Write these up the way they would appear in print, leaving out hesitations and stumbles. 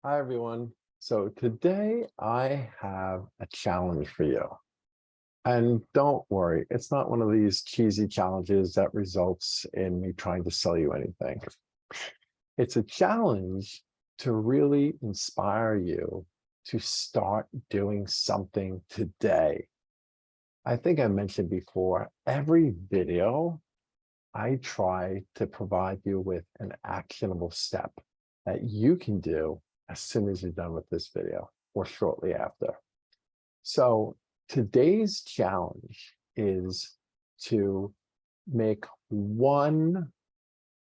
Hi, everyone. So today I have a challenge for you. And don't worry, it's not one of these cheesy challenges that results in me trying to sell you anything. It's a challenge to really inspire you to start doing something today. I think I mentioned before, every video I try to provide you with an actionable step that you can do as soon as you're done with this video or shortly after. So today's challenge is to make one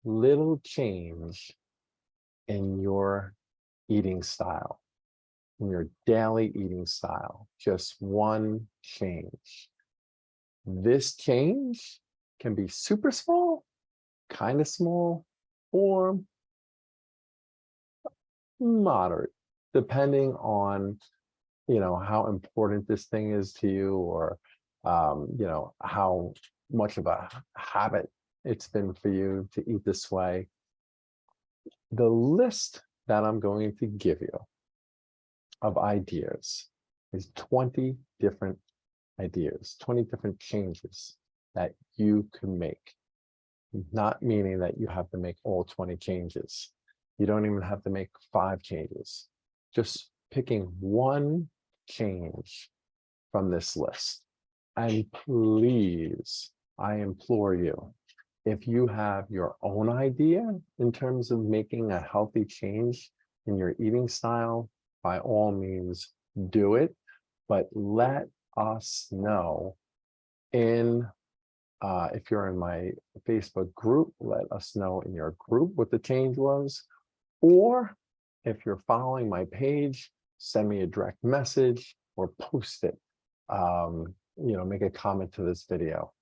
little change in your eating style, in your daily eating style, just one change. This change can be super small, kind of small, or moderate, depending on, how important this thing is to you, or, how much of a habit it's been for you to eat this way. The list that I'm going to give you of ideas is 20 different ideas, 20 different changes that you can make. Not meaning that you have to make all 20 changes. You don't even have to make 5 changes. Just picking one change from this list. And please, I implore you, if you have your own idea in terms of making a healthy change in your eating style, by all means, do it. But let us know if you're in my Facebook group, let us know in your group what the change was. Or if you're following my page, send me a direct message or post it. Make a comment to this video.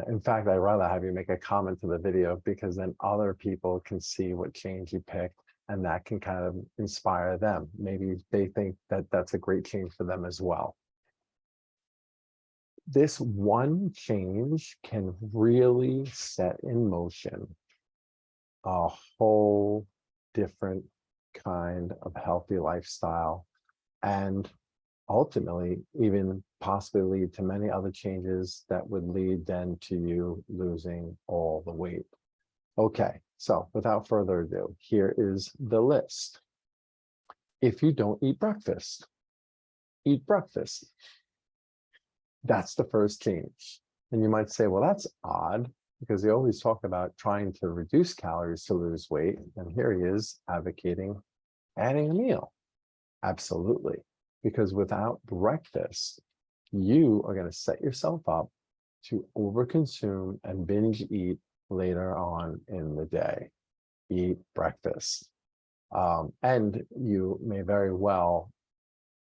In fact, I'd rather have you make a comment to the video, because then other people can see what change you picked, and that can kind of inspire them. Maybe they think that that's a great change for them as well. This one change can really set in motion a whole different kind of healthy lifestyle, and ultimately even possibly lead to many other changes that would lead then to you losing all the weight. Okay, so without further ado, here is the list. If you don't eat breakfast, eat breakfast. That's the first change. And you might say, well, that's odd, because they always talk about trying to reduce calories to lose weight. And here he is advocating adding a meal. Absolutely. Because without breakfast, you are going to set yourself up to overconsume and binge eat later on in the day. Eat breakfast. And you may very well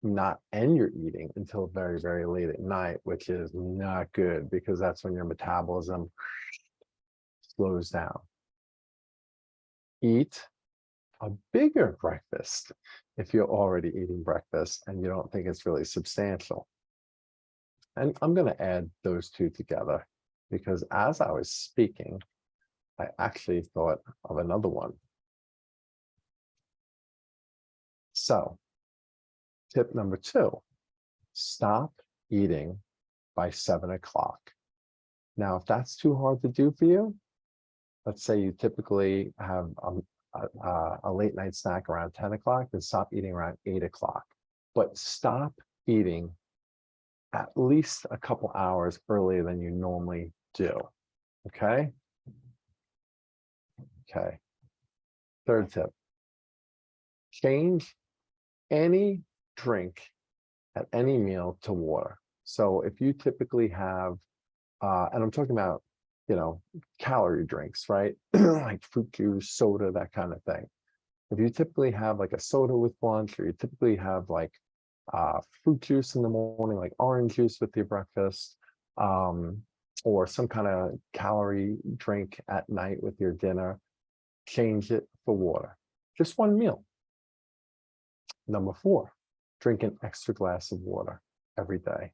not end your eating until very, very late at night, which is not good, because that's when your metabolism slows down. Eat a bigger breakfast if you're already eating breakfast and you don't think it's really substantial. And I'm going to add those two together, because as I was speaking, I actually thought of another one. So, tip number 2, stop eating by 7 o'clock. Now, if that's too hard to do for you, let's say you typically have a late night snack around 10 o'clock, then stop eating around 8 o'clock. But stop eating at least a couple hours earlier than you normally do. Okay? Okay. Third tip, change any drink at any meal to water. So if you typically have, and I'm talking about, calorie drinks, right? Like fruit juice, soda, that kind of thing. If you typically have like a soda with lunch, or you typically have like fruit juice in the morning, like orange juice with your breakfast, or some kind of calorie drink at night with your dinner, change it for water. Just one meal. Number 4, drink an extra glass of water every day.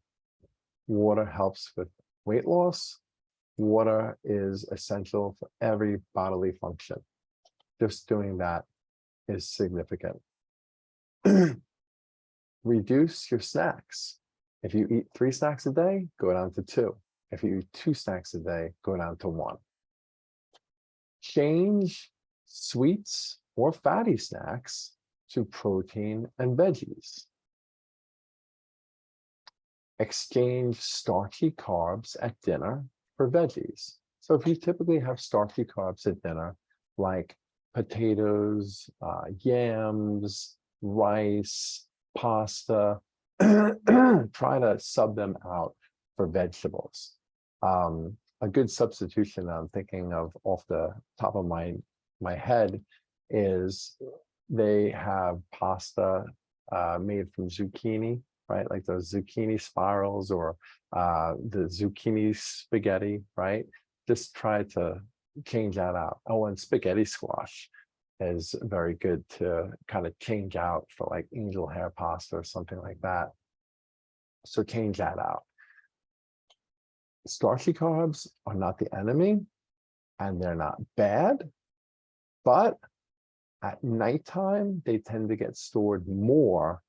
Water helps with weight loss. Water is essential for every bodily function. Just doing that is significant. Reduce your snacks. If you eat 3 snacks a day, go down to 2. If you eat 2 snacks a day, go down to 1. Change sweets or fatty snacks to protein and veggies. Exchange starchy carbs at dinner for veggies. So if you typically have starchy carbs at dinner, like potatoes, yams, rice, pasta, try to sub them out for vegetables. A good substitution I'm thinking of off the top of my head is they have pasta made from zucchini, right? Like those zucchini spirals or the zucchini spaghetti, right? Just try to change that out. Oh, and spaghetti squash is very good to kind of change out for like angel hair pasta or something like that. So change that out. Starchy carbs are not the enemy and they're not bad, but at nighttime, they tend to get stored more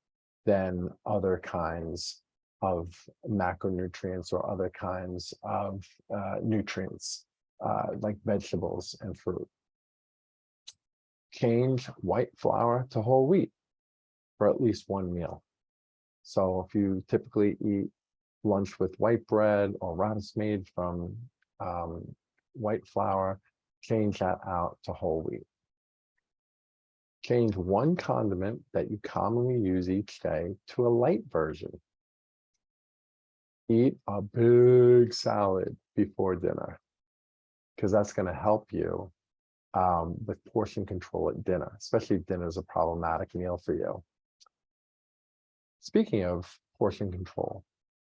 than other kinds of macronutrients or other kinds of nutrients, like vegetables and fruit. Change white flour to whole wheat for at least 1 meal. So if you typically eat lunch with white bread or wraps made from white flour, change that out to whole wheat. Change 1 condiment that you commonly use each day to a light version. Eat a big salad before dinner, because that's going to help you with portion control at dinner, especially if dinner is a problematic meal for you. Speaking of portion control,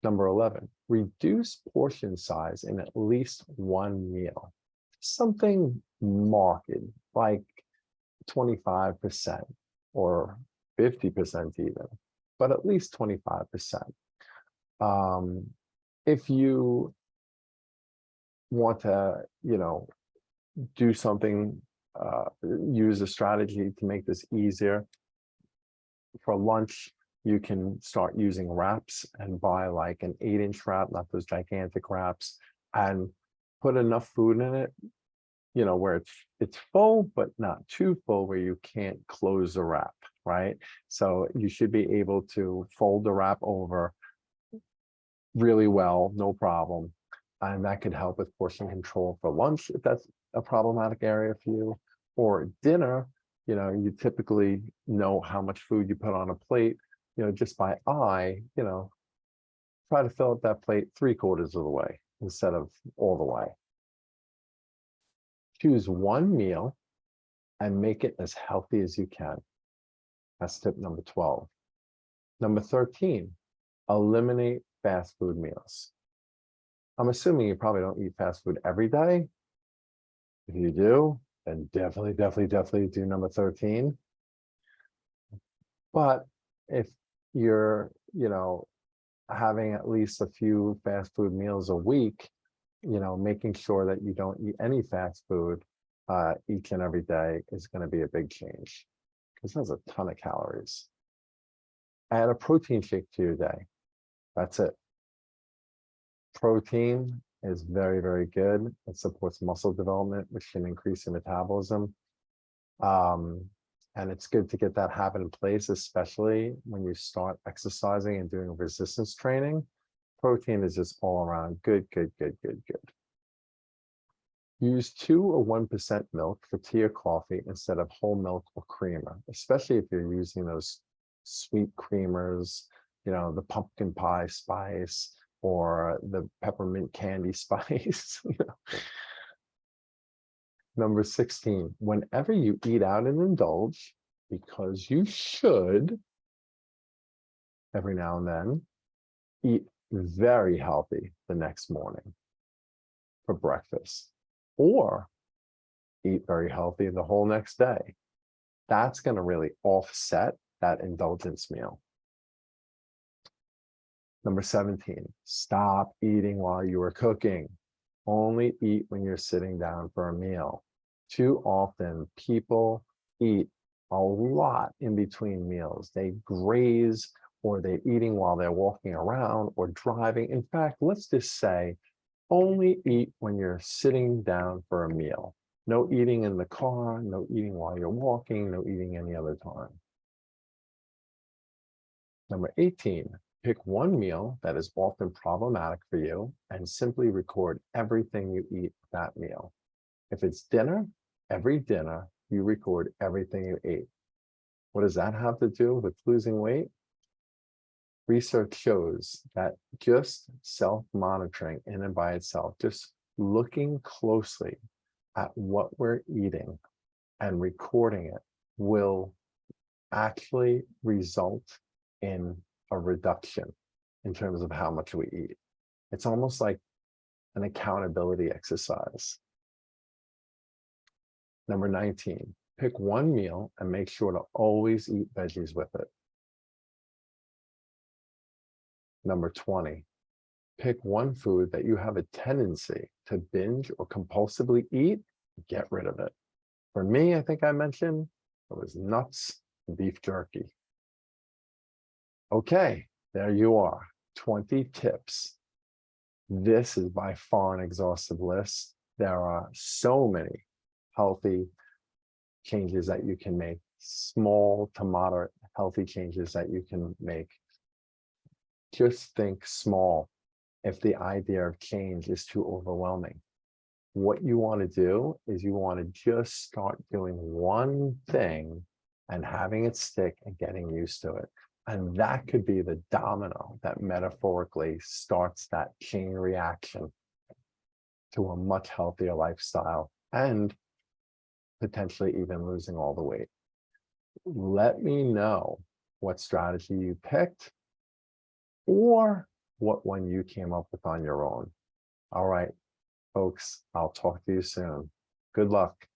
number 11, reduce portion size in at least 1 meal. Something marked, like 25% or 50% even, but at least 25%. If you want to, do something, use a strategy to make this easier, for lunch, you can start using wraps and buy like an 8-inch wrap, not those gigantic wraps, and put enough food in it, where it's full, but not too full, where you can't close the wrap, right? So you should be able to fold the wrap over really well, no problem. And that could help with portion control for lunch, if that's a problematic area for you. Or dinner, you typically know how much food you put on a plate, just by eye, try to fill up that plate 3/4 of the way instead of all the way. Choose 1 meal and make it as healthy as you can. That's tip number 12. Number 13, eliminate fast food meals. I'm assuming you probably don't eat fast food every day. If you do, then definitely do number 13. But if you're, having at least a few fast food meals a week, making sure that you don't eat any fast food each and every day is going to be a big change, because there's a ton of calories. Add a protein shake to your day. That's it. Protein is very, very good. It supports muscle development, which can increase your metabolism. And it's good to get that habit in place, especially when you start exercising and doing resistance training. Protein is just all around good. Use 2 or 1% milk for tea or coffee instead of whole milk or creamer, especially if you're using those sweet creamers, the pumpkin pie spice or the peppermint candy spice. Number 16, whenever you eat out and indulge, because you should every now and then, eat very healthy the next morning for breakfast, or eat very healthy the whole next day. That's going to really offset that indulgence meal. Number 17, stop eating while you are cooking. Only eat when you're sitting down for a meal. Too often, people eat a lot in between meals. They graze or they're eating while they're walking around or driving. In fact, let's just say only eat when you're sitting down for a meal. No eating in the car, no eating while you're walking, no eating any other time. Number 18, pick one meal that is often problematic for you and simply record everything you eat that meal. If it's dinner, every dinner, you record everything you ate. What does that have to do with losing weight? Research shows that just self-monitoring in and by itself, just looking closely at what we're eating and recording it will actually result in a reduction in terms of how much we eat. It's almost like an accountability exercise. Number 19, pick one meal and make sure to always eat veggies with it. Number 20, pick one food that you have a tendency to binge or compulsively eat, get rid of it. For me, I think I mentioned it was nuts and beef jerky. Okay, there you are, 20 tips. This is by far an exhaustive list. There are so many healthy changes that you can make, small to moderate healthy changes that you can make. Just think small if the idea of change is too overwhelming. What you want to do is you want to just start doing one thing and having it stick and getting used to it. And that could be the domino that metaphorically starts that chain reaction to a much healthier lifestyle and potentially even losing all the weight. Let me know what strategy you picked or what one you came up with on your own. All right, folks, I'll talk to you soon. Good luck.